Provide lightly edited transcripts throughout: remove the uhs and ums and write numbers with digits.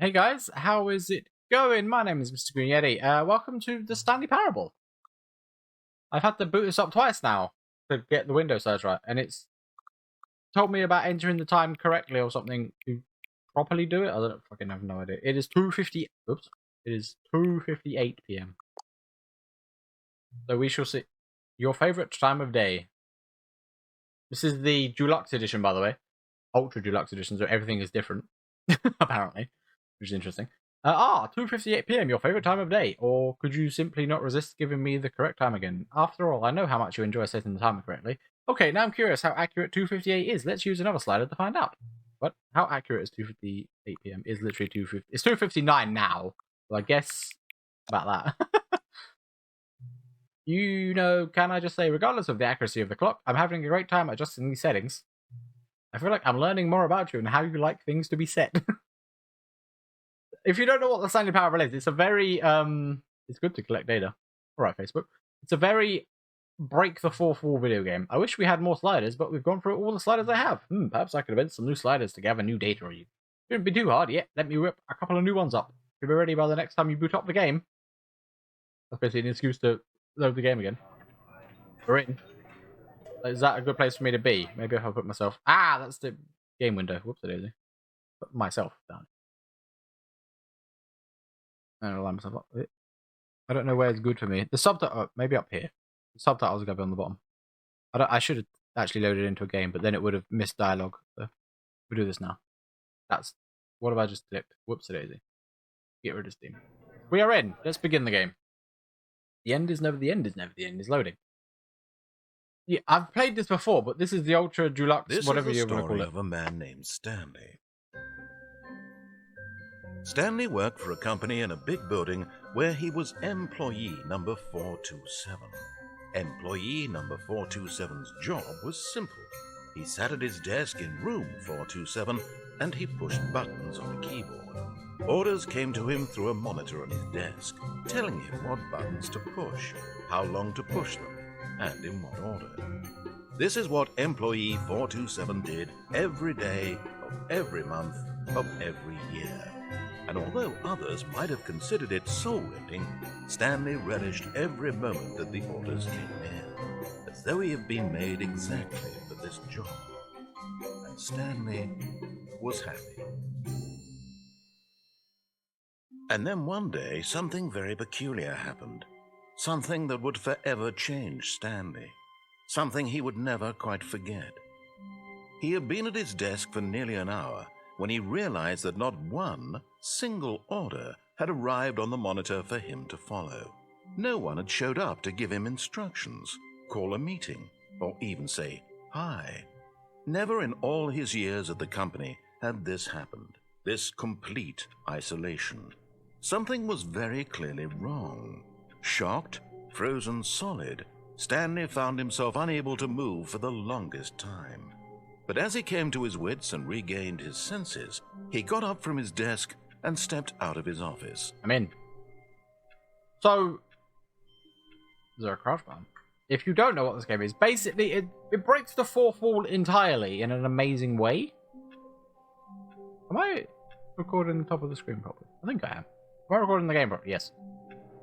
Hey guys, how is it going? My name is MrGreenYeti. Welcome to the Stanley Parable. I've had to boot this up twice now to get the Windows size right, and it's told me about entering the time correctly or something to properly do it. I don't fucking have no idea. It is 2:50. Oops. It is 2:58 p.m. So we shall see. Your favorite time of day. This is the Deluxe edition, by the way. Ultra Deluxe edition, so everything is different, apparently, which is interesting. 2:58 p.m. Your favorite time of day, or could you simply not resist giving me the correct time again? After all, I know how much you enjoy setting the timer correctly. Okay, now I'm curious how accurate 2:58 is. Let's use another slider to find out. What? How accurate is 2:58 p.m.? Is literally 2:50. It's 2:59 now. So I guess about that. Can I just say, regardless of the accuracy of the clock, I'm having a great time adjusting these settings. I feel like I'm learning more about you and how you like things to be set. If you don't know what the Stanley Parable is, it's a very it's good to collect data. Alright, Facebook. It's a very break the fourth wall video game. I wish we had more sliders, but we've gone through all the sliders I have. Perhaps I could invent some new sliders to gather new data on you. Shouldn't be too hard yet. Let me whip a couple of new ones up. You'll be ready by the next time you boot up the game. That's basically an excuse to load the game again. We're in. Is that a good place for me to be? Maybe if I put myself... that's the game window. Whoops, it is. Put myself down. I'll line myself up with it. I don't know where it's good for me. The subtitle, maybe up here. The subtitles are going to be on the bottom. I should have actually loaded it into a game, but then it would have missed dialogue. So we'll do this now. What have I just clicked? Whoops, a daisy. Get rid of Steam. We are in. Let's begin the game. The end is never the end. Is never the end. Is loading. Yeah, I've played this before, but this is the Ultra Deluxe, whatever you want to call it. This is the story of a man named Stanley. Stanley worked for a company in a big building where he was employee number 427. Employee number 427's job was simple. He sat at his desk in room 427 and he pushed buttons on a keyboard. Orders came to him through a monitor on his desk, telling him what buttons to push, how long to push them, and in what order. This is what employee 427 did every day of every month of every year. And although others might have considered it soul-rending, Stanley relished every moment that the orders came in, as though he had been made exactly for this job. And Stanley was happy. And then one day, something very peculiar happened. Something that would forever change Stanley. Something he would never quite forget. He had been at his desk for nearly an hour when he realized that not one single order had arrived on the monitor for him to follow. No one had showed up to give him instructions, call a meeting, or even say hi. Never in all his years at the company had this happened, this complete isolation. Something was very clearly wrong. Shocked, frozen solid, Stanley found himself unable to move for the longest time. But as he came to his wits and regained his senses, he got up from his desk and stepped out of his office. I'm in. So, is there a crouch button? If you don't know what this game is, basically it breaks the fourth wall entirely in an amazing way. Am I recording the top of the screen properly? I think I am. Am I recording the game properly? Yes.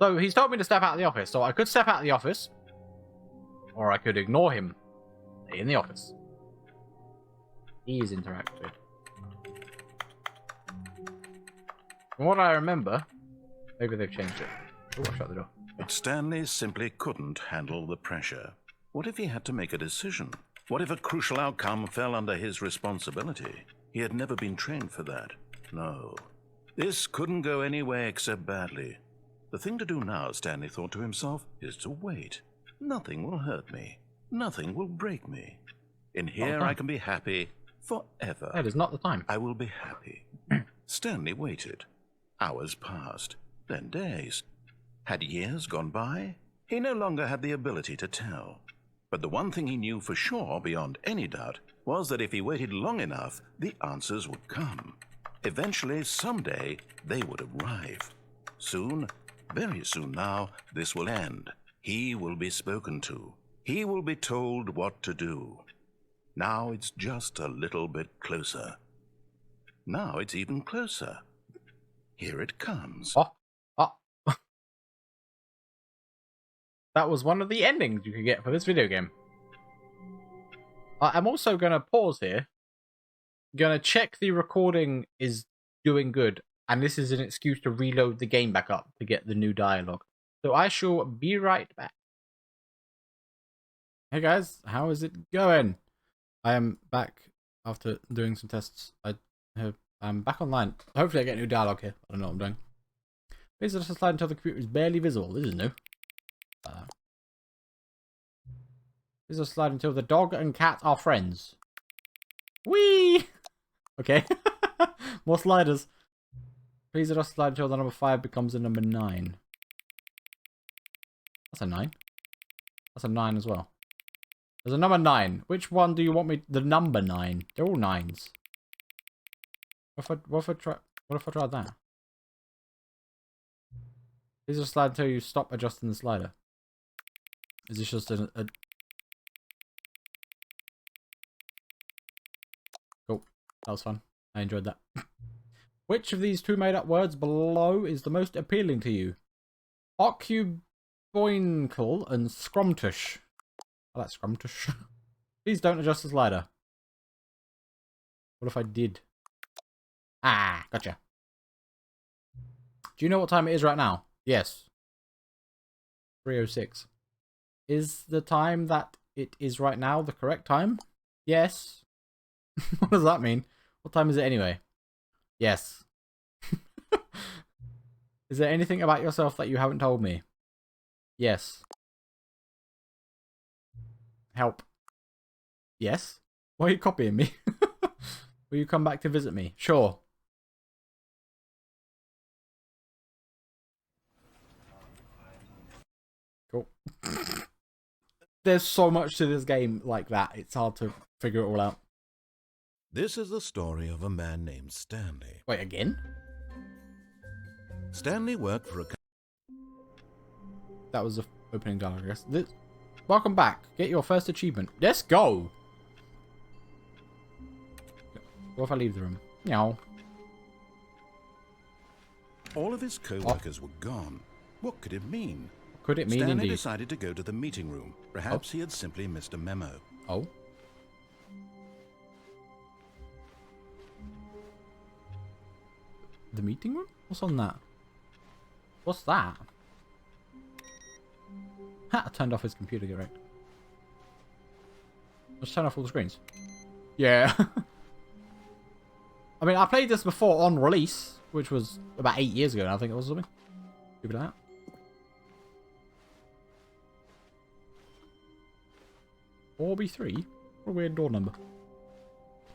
So he's told me to step out of the office, so I could step out of the office, or I could ignore him. Stay in the office. He is interactive. From what I remember, maybe they've changed it. Oh, I'll shut the door. But Stanley simply couldn't handle the pressure. What if he had to make a decision? What if a crucial outcome fell under his responsibility? He had never been trained for that. No. This couldn't go any way except badly. The thing to do now, Stanley thought to himself, is to wait. Nothing will hurt me. Nothing will break me. In here I can be happy forever. That is not the time. I will be happy. Stanley waited. Hours passed, then days. Had years gone by? He no longer had the ability to tell. But the one thing he knew for sure, beyond any doubt, was that if he waited long enough, the answers would come. Eventually, someday, they would arrive. Soon, very soon now, this will end. He will be spoken to. He will be told what to do. Now it's just a little bit closer. Now it's even closer. Here it comes. Oh, oh. That was one of the endings you could get for this video game. I'm also going to pause here. Going to check the recording is doing good. And this is an excuse to reload the game back up to get the new dialogue. So I shall be right back. Hey guys, how is it going? I am back after doing some tests. I'm back online. Hopefully I get new dialogue here. I don't know what I'm doing. Please just slide until the computer is barely visible. This is new. Please just slide until the dog and cat are friends. Whee! Okay. More sliders. Please just slide until the number 5 becomes a number 9. That's a 9. That's a 9 as well. There's a number 9. Which one do you want me? The number 9. They're all 9s. What if I try that? Please just slide until you stop adjusting the slider. Is this just a... Cool. That was fun. I enjoyed that. Which of these two made-up words below is the most appealing to you? Occuboincle and scrumtush. I like scrumtush. Please don't adjust the slider. What if I did? Ah, gotcha. Do you know what time it is right now? Yes. 3:06. Is the time that it is right now the correct time? Yes. What does that mean? What time is it anyway? Yes. Is there anything about yourself that you haven't told me? Yes. Help. Yes. Why are you copying me? Will you come back to visit me? Sure. Cool. There's so much to this game like that. It's hard to figure it all out. This is the story of a man named Stanley. Wait, again? Stanley worked for a... That was the opening dialogue, I guess. Welcome back. Get your first achievement. Let's go! What if I leave the room? Meow. All of his co-workers were gone. What could it mean? Could it mean Stanley indeed? decided to go to the meeting room. Perhaps he had simply missed a memo. Oh? The meeting room? What's on that? What's that? Ha! I turned off his computer, get wrecked. Let's turn off all the screens. Yeah. I mean, I played this before on release, which was about 8 years ago, I think it was something. Stupid like that. Orby3? What a weird door number.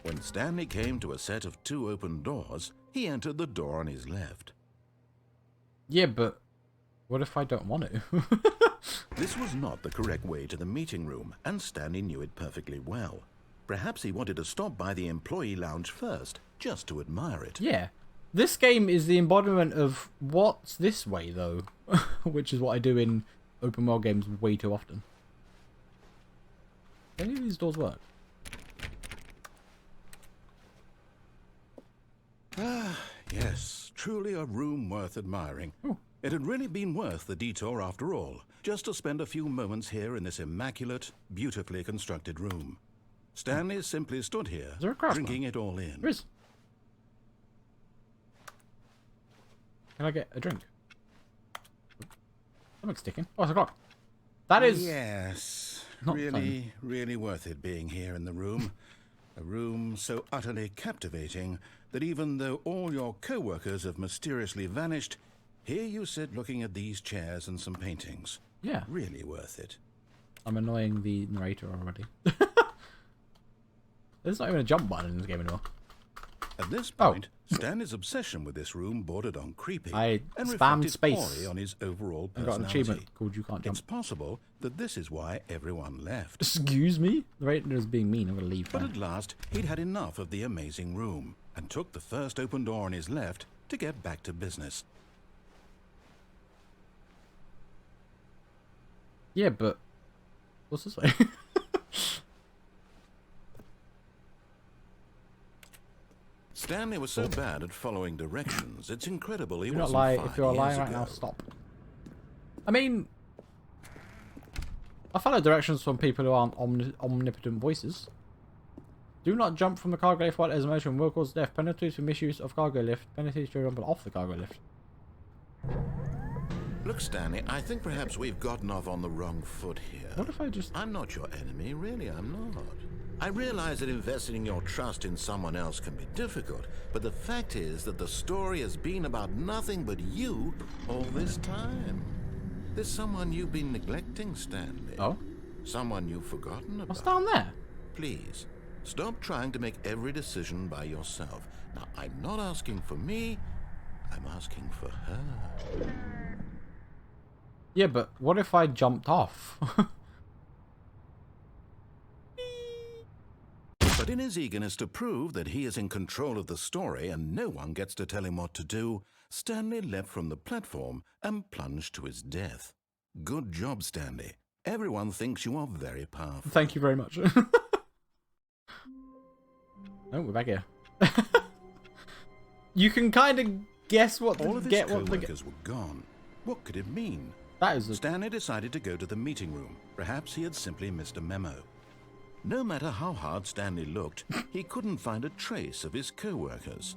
When Stanley came to a set of 2 open doors, he entered the door on his left. Yeah, but what if I don't want to? This was not the correct way to the meeting room, and Stanley knew it perfectly well. Perhaps he wanted to stop by the employee lounge first, just to admire it. Yeah. This game is the embodiment of what's this way, though? Which is what I do in open world games way too often. Do any of these doors work? Ah, yes, truly a room worth admiring. Oh. It had really been worth the detour after all, just to spend a few moments here in this immaculate, beautifully constructed room. Stanley simply stood here, Is there a craft drinking it all in. There is. Can I get a drink? Something's ticking. Oh, it's a clock. That is... Yes, not really worth it being here in the room. A room so utterly captivating that even though all your co-workers have mysteriously vanished, here you sit looking at these chairs and some paintings. Yeah. Really worth it. I'm annoying the narrator already. There's not even a jump button in this game anymore. At this point, Stanley's obsession with this room bordered on creepy I and spammed reflected space. poorly on his overall I got an personality. achievement called You Can't Jump. It's possible that this is why everyone left. Excuse me? The narrator is being mean. I'm going to leave But now. at last, he'd had enough of the amazing room and took the first open door on his left to get back to business. Yeah, but... What's this way? Stanley was so bad at following directions, it's incredible he Do not wasn't lie. 5 If you're years lying right ago. now, stop. I mean, I follow directions from people who aren't omnipotent voices. Do not jump from the cargo lift while it is in motion. Will cause death. Penalties for misuse of cargo lift. Penalties to jump off the cargo lift. Look, Stanley, I think perhaps we've gotten off on the wrong foot here. What if I just... I'm not your enemy, really, I'm not. I realize that investing your trust in someone else can be difficult, but the fact is that the story has been about nothing but you all this time. There's someone you've been neglecting, Stanley. Oh? Someone you've forgotten about. What's down there? Please, stop trying to make every decision by yourself. Now, I'm not asking for me, I'm asking for her. Yeah, but what if I jumped off? But in his eagerness to prove that he is in control of the story and no one gets to tell him what to do, Stanley leapt from the platform and plunged to his death. Good job, Stanley. Everyone thinks you are very powerful. Thank you very much. Oh, we're back here. You can kind of guess what All of his get what the co-workers were gone. What could it mean? that is. Stanley decided to go to the meeting room. Perhaps he had simply missed a memo. No matter how hard Stanley looked, he couldn't find a trace of his co-workers.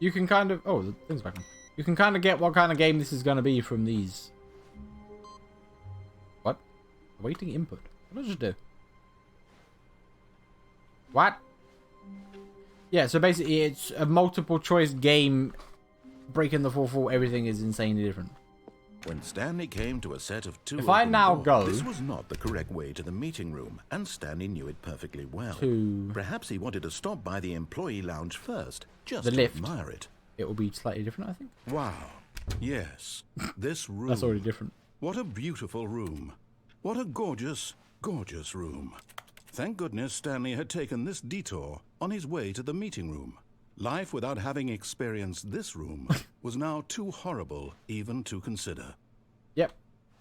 You can kind of... Oh, the thing's back on. You can kind of get what kind of game this is going to be from these. What? Awaiting input. What did I just do? What? Yeah, so basically it's a multiple choice game. Breaking the fourth wall, everything is insanely different. When Stanley came to a set of 2 If I open now doors, go- this was not the correct way to the meeting room, and Stanley knew it perfectly well. To Perhaps he wanted to stop by the employee lounge first, just The to lift. admire it. it will be slightly different, I think. Wow. Yes, this room. That's already different. What a beautiful room. What a gorgeous, gorgeous room. Thank goodness Stanley had taken this detour on his way to the meeting room. Life without having experienced this room was now too horrible even to consider. Yep.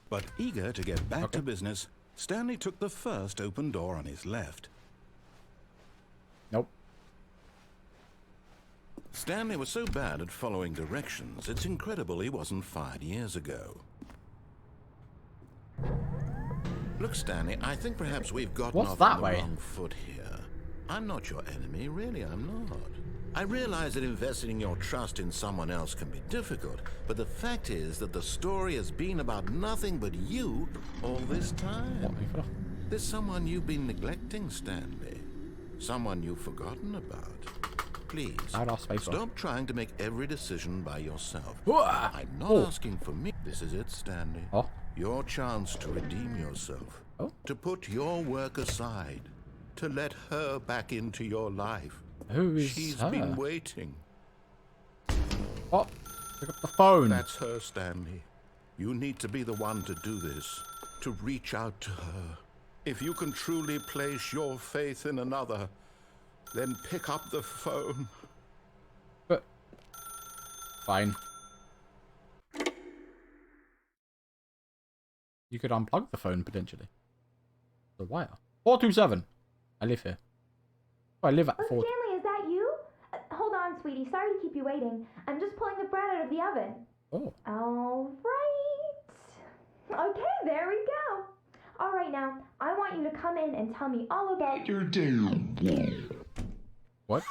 But eager to get back to business, Stanley took the first open door on his left. Nope. Stanley was so bad at following directions, it's incredible he wasn't 5 years ago. Look, Stanley, I think perhaps we've gotten What's off that on the way? wrong foot here. I'm not your enemy, really, I'm not. I realize that investing your trust in someone else can be difficult, but the fact is that the story has been about nothing but you all this time. What? You fell off? There's someone you've been neglecting, Stanley. Someone you've forgotten about. Please, I'd ask space bar. stop trying to make every decision by yourself. Whoa! I'm not Oh. asking for me. This is it, Stanley. Oh. Your chance to redeem yourself. Oh. To put your work aside. To let her back into your life. Who is She's her? been waiting. Oh, pick up the phone. That's her, Stanley. You need to be the one to do this. To reach out to her. If you can truly place your faith in another, then pick up the phone. But fine. You could unplug the phone potentially. The wire. 427. I live here. Oh, I live at Oh, 4. Stanley, is that you? Hold on, sweetie. Sorry to keep you waiting. I'm just pulling the bread out of the oven. Oh. All right. Okay, there we go. All right, now, I want you to come in and tell me all about your What?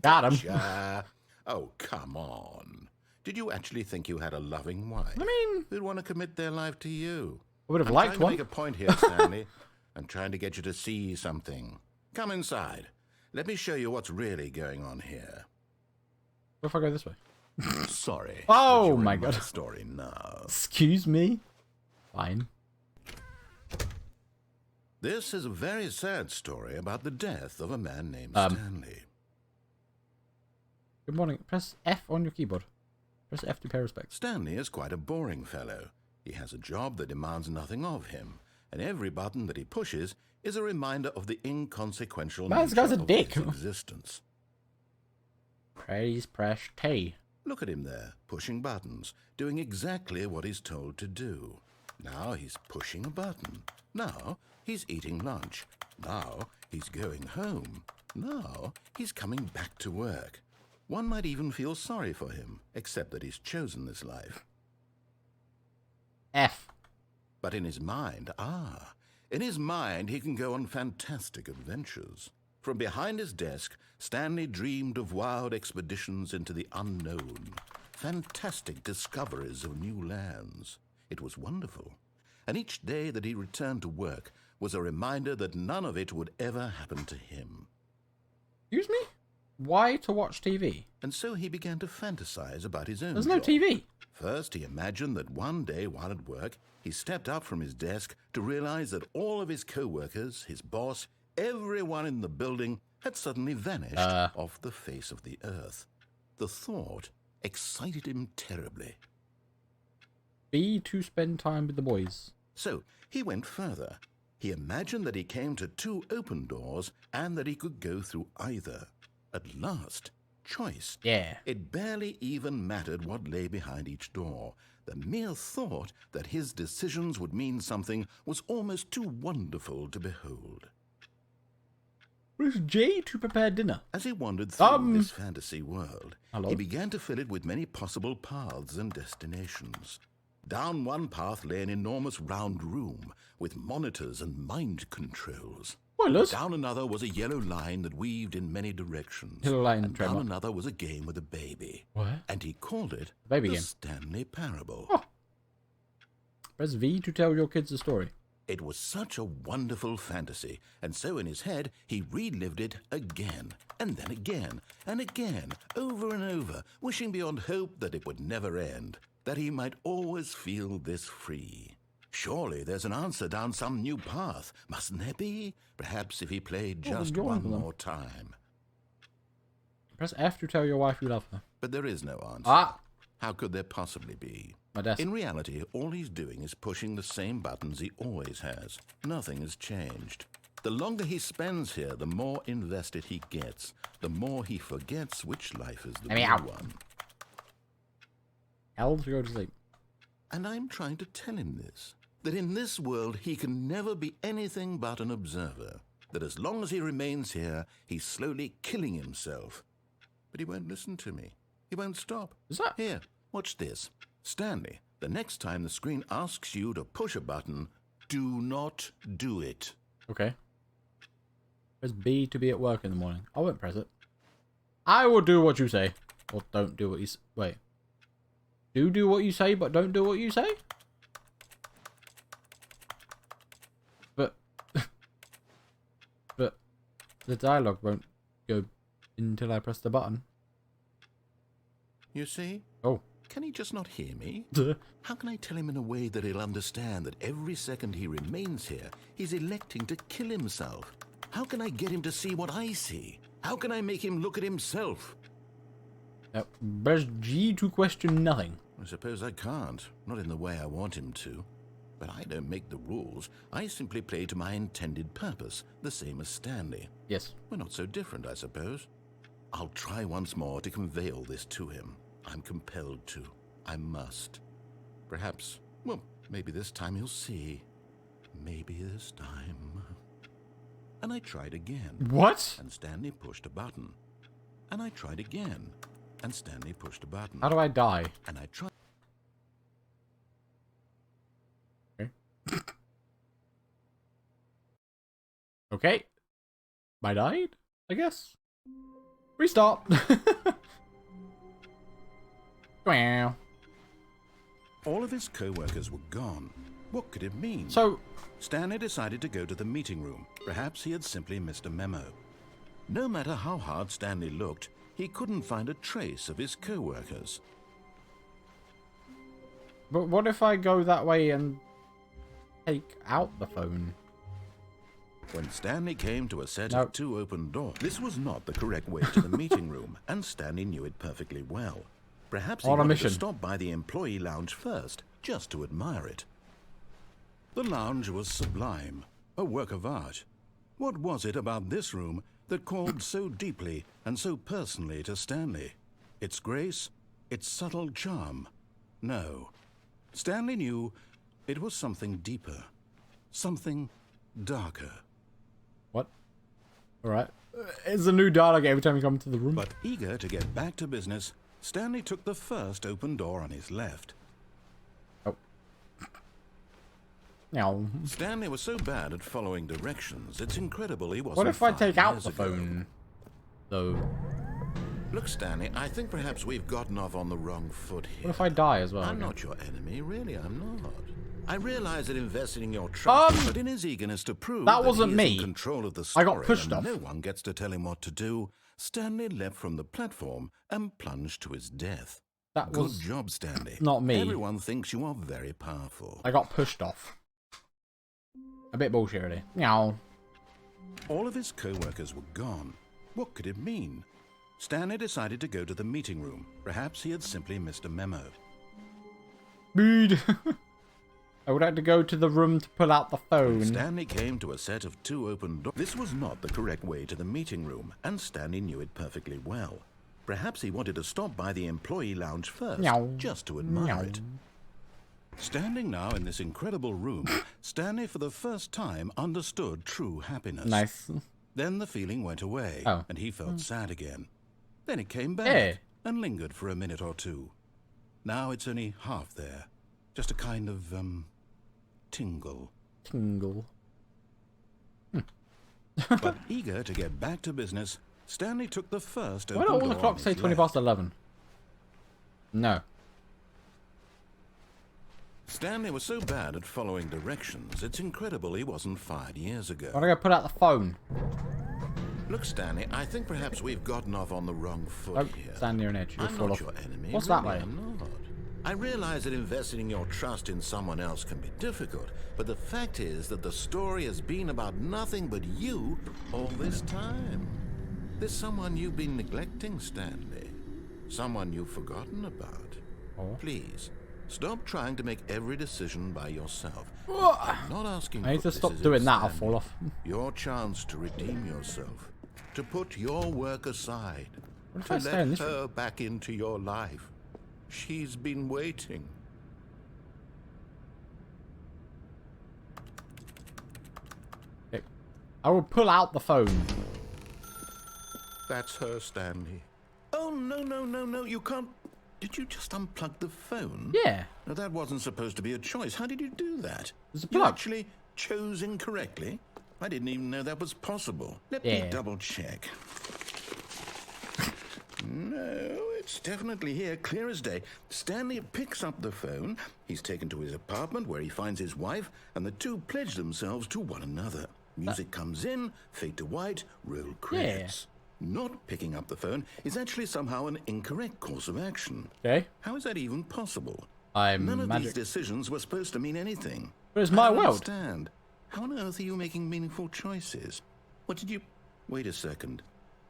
Got him. Gotcha. Oh, come on. Did you actually think you had a loving wife? I mean, Who'd want to commit their life to you? I would have I'm liked trying one. to make a point here, Stanley. I'm trying to get you to see something. Come inside. Let me show you what's really going on here. What if I go this way? Sorry. Oh, but you're in my God. Story now. Excuse me? Fine. This is a very sad story about the death of a man named Stanley. Good morning. Press F on your keyboard. Press F to pay respects. Stanley is quite a boring fellow. He has a job that demands nothing of him, and every button that he pushes is a reminder of the inconsequential Man, this nature guy's a of dick. his existence. Praise press T. Look at him there, pushing buttons, doing exactly what he's told to do. Now he's pushing a button. Now he's eating lunch. Now he's going home. Now he's coming back to work. One might even feel sorry for him, except that he's chosen this life. F. But in his mind, he can go on fantastic adventures. From behind his desk, Stanley dreamed of wild expeditions into the unknown, fantastic discoveries of new lands. It was wonderful. And each day that he returned to work was a reminder that none of it would ever happen to him. Excuse me? Why to watch TV? And so he began to fantasize about his own There's no job. TV. First, he imagined that one day while at work, he stepped up from his desk to realize that all of his co-workers, his boss, everyone in the building had suddenly vanished off the face of the earth. The thought excited him terribly. B, to spend time with the boys. So he went further. He imagined that he came to 2 open doors and that he could go through either. At last, choice. Yeah. It barely even mattered what lay behind each door. The mere thought that his decisions would mean something was almost too wonderful to behold. Where's J to prepare dinner? As he wandered through this fantasy world, hello? he began to fill it with many possible paths and destinations. Down one path lay an enormous round room with monitors and mind controls. Spoilers. Down another was a yellow line that weaved in many directions. Yellow line, and down another was a game with a baby. What? And he called it Baby the game. Stanley Parable. Oh. Press V to tell your kids a story. It was such a wonderful fantasy, and so in his head he relived it again, and then again, and again, over and over, wishing beyond hope that it would never end, that he might always feel this free. Surely there's an answer down some new path, mustn't there be? Perhaps if he played just one more time. Press F to tell your wife you love her. But there is no answer. Ah! How could there possibly be? My desk. In reality, all he's doing is pushing the same buttons he always has. Nothing has changed. The longer he spends here, the more invested he gets. The more he forgets which life is the real one. L to go to sleep. And I'm trying to tell him this. That in this world he can never be anything but an observer. That as long as he remains here, he's slowly killing himself. But he won't listen to me. He won't stop. Is that? Here, watch this. Stanley, the next time the screen asks you to push a button, do not do it. Okay. Press B to be at work in the morning. I won't press it. I will do what you say. Or don't do what you say. Wait. Do what you say, but don't do what you say? But... but... the dialogue won't go until I press the button. You see? Oh. Can he just not hear me? How can I tell him in a way that he'll understand that every second he remains here, he's electing to kill himself? How can I get him to see what I see? How can I make him look at himself? Press G to question nothing. I suppose I can't. Not in the way I want him to. But I don't make the rules. I simply play to my intended purpose, the same as Stanley. Yes. We're not so different, I suppose. I'll try once more to convey all this to him. I'm compelled to. I must. Perhaps, well, maybe this time he'll see. Maybe this time. And I tried again. What? And Stanley pushed a button. And I tried again. And Stanley pushed a button. How do I die? And I tried. Okay. Okay. I died, I guess. Restart. Wow. All of his co-workers were gone. What could it mean? So, Stanley decided to go to the meeting room. Perhaps he had simply missed a memo. No matter how hard Stanley looked, he couldn't find a trace of his co-workers. but what if I go that way and take out the phone? When Stanley came to a set No. of 2 open doors, this was not the correct way to the meeting room, and Stanley knew it perfectly well. Perhaps he On a wanted mission. to stop by the employee lounge first, just to admire it. The lounge was sublime, a work of art. What was it about this room that called so deeply and so personally to Stanley? Its grace? Its subtle charm? No. Stanley knew it was something deeper, something darker. What? Alright. It's a new dialogue every time you come to the room. But eager to get back to business, Stanley took the first open door on his left. Oh. No. Stanley was so bad at following directions, it's incredible he wasn't. What if I 5 take out years the ago. phone, though? Look, Stanley, I think perhaps we've gotten off on the wrong foot here. What if I die as well? I'm again? not your enemy, really, I'm not. I realize that investing in your trust, but in his eagerness to prove that wasn't he is me. in control of the I story got pushed and off. no one gets to tell him what to do, Stanley leapt from the platform and plunged to his death. That Good was job, Stanley. not me. Everyone thinks you are very powerful. I got pushed off. A bit bullshit, really. Meow. All of his co-workers were gone. What could it mean? Stanley decided to go to the meeting room. Perhaps he had simply missed a memo. Dude. I would have to go to the room to pull out the phone. Stanley came to a set of 2 open doors. This was not the correct way to the meeting room, and Stanley knew it perfectly well. Perhaps he wanted to stop by the employee lounge first, Meow. just to admire Meow. it. Standing now in this incredible room, Stanley for the first time understood true happiness. Nice. Then the feeling went away, Oh. and he felt sad again. Then it came back, Yeah. and lingered for a minute or two. Now it's only half there. Just a kind of, tingle. Tingle. But eager to get back to business, Stanley took the first Why open don't all door the on clocks say his 20 left. past 11? No. Stanley was so bad at following directions, it's incredible he wasn't fired years ago. Why don't I go put out the phone? Look, Stanley, I think perhaps we've gotten off on the wrong foot Oh, here. stand near an edge. You'll I'm fall not off. your enemy. What's really, that way? I'm not. I realize that investing your trust in someone else can be difficult, but the fact is that the story has been about nothing but you all this time. There's someone you've been neglecting, Stanley. Someone you've forgotten about. Oh. Please, stop trying to make every decision by yourself. Ugh. I'm not asking I need for to stop criticism, doing that, I'll Stanley. fall off. Your chance to redeem yourself, to put your work aside, What if to I stay let in this her back into your life. She's been waiting. Okay. I will pull out the phone. That's her, Stanley. Oh, no, you can't. Did you just unplug the phone? Yeah. No, that wasn't supposed to be a choice. How did you do that? There's a You plug. actually chose incorrectly? I didn't even know that was possible. Let Yeah. me double check. No, it's definitely here, clear as day. Stanley picks up the phone. He's taken to his apartment where he finds his wife, and the two pledge themselves to one another. Music comes in, fade to white, roll credits. Not picking up the phone is actually somehow an incorrect course of action. Okay. How is that even possible? I'm None of these magic. decisions were supposed to mean anything. But it's I my don't world. understand. How on earth are you making meaningful choices? What did you... Wait a second.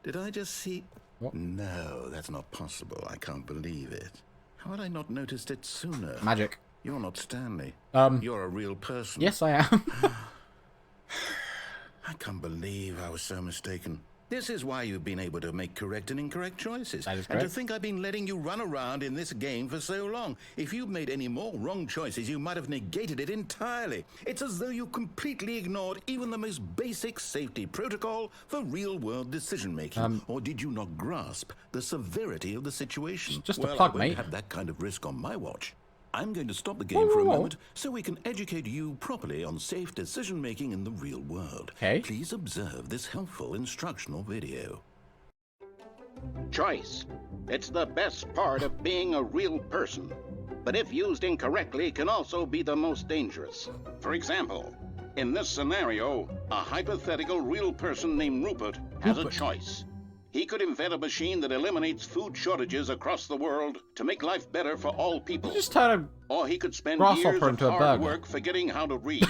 Did I just see... What? No, that's not possible. I can't believe it. How had I not noticed it sooner? Magic. You're not Stanley. Um. You're a real person. Yes, I am. I can't believe I was so mistaken. This is why you've been able to make correct and incorrect choices. That is and to correct. think I've been letting you run around in this game for so long. If you'd made any more wrong choices, you might have negated it entirely. It's as though you completely ignored even the most basic safety protocol for real-world decision-making. Or did you not grasp the severity of the situation? Just a well, plug, I won't mate. have that kind of risk on my watch. I'm going to stop the game for a whoa. moment so we can educate you properly on safe decision-making in the real world. Okay. Please observe this helpful instructional video. Choice. It's the best part of being a real person. But if used incorrectly, can also be the most dangerous. For example, in this scenario, a hypothetical real person named Rupert has a choice. He could invent a machine that eliminates food shortages across the world to make life better for all people. Just turn Or he could spend Grasshopper years of into a hard burger. work forgetting how to read.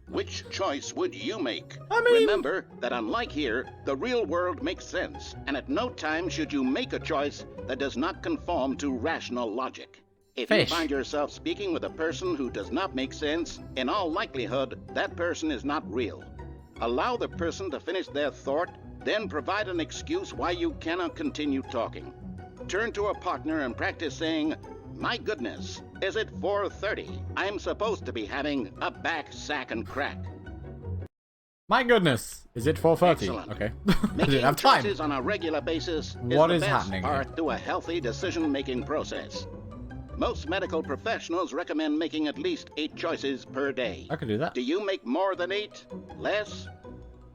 Which choice would you make? I mean- Remember that unlike here, the real world makes sense, and at no time should you make a choice that does not conform to rational logic. If Fish. you find yourself speaking with a person who does not make sense, in all likelihood, that person is not real. Allow the person to finish their thought, then provide an excuse why you cannot continue talking. Turn to a partner and practice saying, "My goodness, is it 4:30? I'm supposed to be having a back, sack, and crack." My goodness. Is it 4:30? Excellent. Okay. I Making didn't have time. choices on a regular basis What is is the best happening part to a healthy decision-making process. Most medical professionals recommend making at least 8 choices per day. I could do that. Do you make more than 8? Less?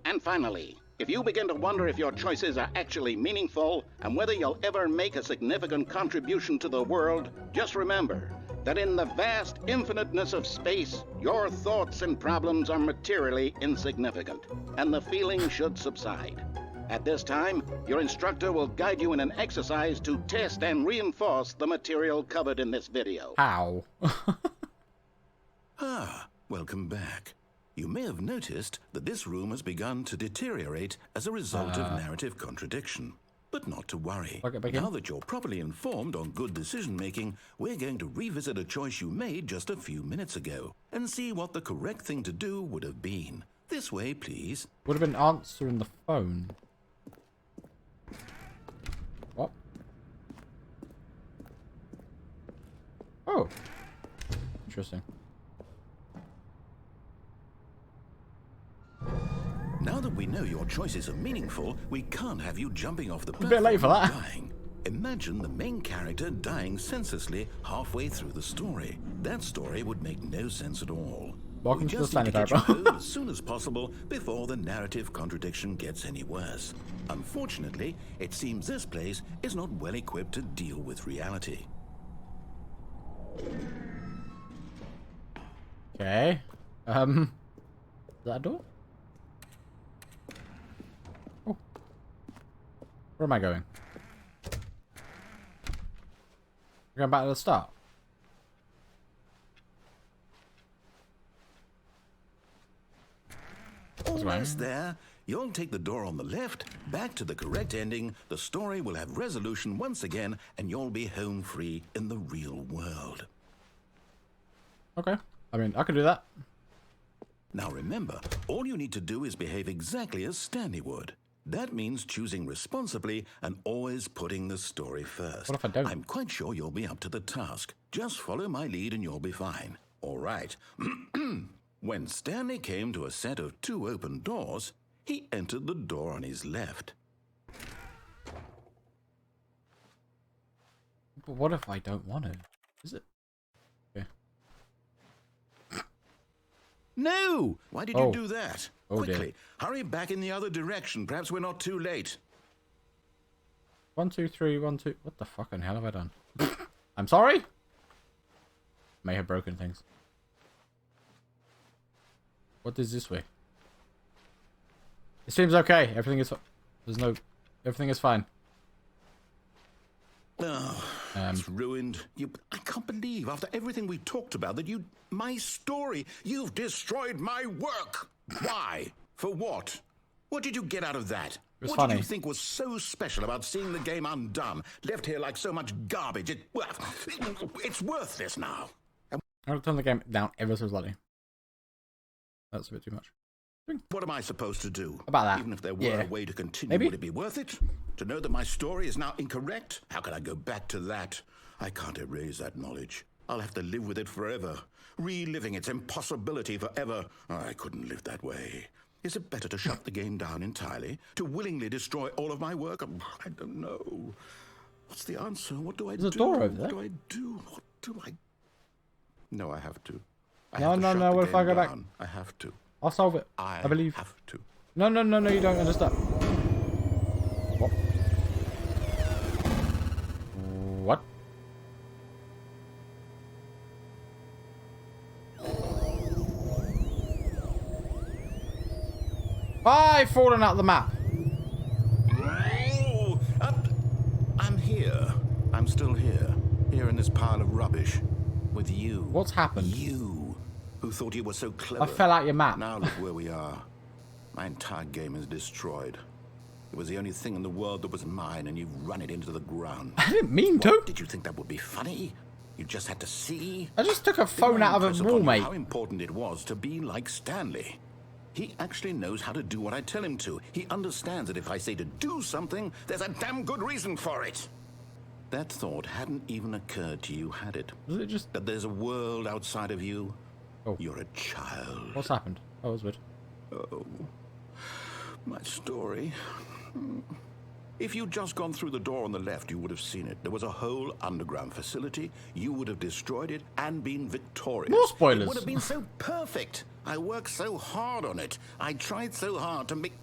And finally, if you begin to wonder if your choices are actually meaningful and whether you'll ever make a significant contribution to the world, just remember that in the vast infiniteness of space, your thoughts and problems are materially insignificant, and the feeling should subside. At this time, your instructor will guide you in an exercise to test and reinforce the material covered in this video. How? Welcome back. You may have noticed that this room has begun to deteriorate as a result of narrative contradiction. But not to worry. Now that you're properly informed on good decision-making, we're going to revisit a choice you made just a few minutes ago and see what the correct thing to do would have been. This way, please. Would have been answering the phone. What? Oh. Interesting. Now that we know your choices are meaningful, we can't have you jumping off the A bit late for that. dying. Imagine the main character dying senselessly halfway through the story. That story would make no sense at all. Welcome We to the just need to Stanley get you Parable. home as soon as possible before the narrative contradiction gets any worse. Unfortunately, it seems this place is not well equipped to deal with reality. Okay. Is that a door? Oh. Where am I going? We're going back to the start. Almost there. You'll take the door on the left, back to the correct ending, the story will have resolution once again, and you'll be home free in the real world. Okay. I mean, I could do that. Now remember, all you need to do is behave exactly as Stanley would. That means choosing responsibly and always putting the story first. What if I don't? I'm quite sure you'll be up to the task. Just follow my lead and you'll be fine. All right. When Stanley came to a set of 2 open doors, he entered the door on his left. But what if I don't want to? Is it? Okay. No! Why did you do that? Oh, Quickly, dear. hurry back in the other direction. Perhaps we're not too late. 1, 2, 3, 1, 2. What the fucking hell have I done? I'm sorry? May have broken things. What is this way? It seems okay. Everything is. There's no. Everything is fine. Oh, it's ruined. I can't believe, after everything we talked about, that my story, you've destroyed my work. Why? For what? What did you get out of that? was What funny. did you think was so special about seeing the game undone, left here like so much garbage? It's worthless now. I'm gonna turn the game down ever so slightly. That's a bit too much. What am I supposed to do? About that. Even if there were Yeah. a way to continue, Maybe. would it be worth it? To know that my story is now incorrect? How can I go back to that? I can't erase that knowledge. I'll have to live with it forever, reliving its impossibility forever. I couldn't live that way. Is it better to shut the game down entirely? To willingly destroy all of my work? I don't know. What's the answer? What do I do? There's a door over there. What do I do? What do I... No, I have to. I No, have to no, shut no, the what if I game go back? down. I have to. I'll solve it. I believe. have to. No, no, no, no, you don't understand. What? What? I've fallen out the map. Oh, I'm here. I'm still here. Here in this pile of rubbish. With you. What's happened? You, who thought you were so clever. I fell out your map. Now look where we are. My entire game is destroyed. It was the only thing in the world that was mine, and you've run it into the ground. I didn't mean to. What, did you think that would be funny? You just had to see? I just took a phone out of Impress a upon wall, you mate. How important it was to be like Stanley. He actually knows how to do what I tell him to. He understands that if I say to do something, there's a damn good reason for it. That thought hadn't even occurred to you, had it? Was it just... That there's a world outside of you? Oh. You're a child. What's happened? Oh, that was weird. Oh, My story. If you'd just gone through the door on the left, you would have seen it. There was a whole underground facility. You would have destroyed it and been victorious. More spoilers. It would have been so perfect. I worked so hard on it. I tried so hard to make...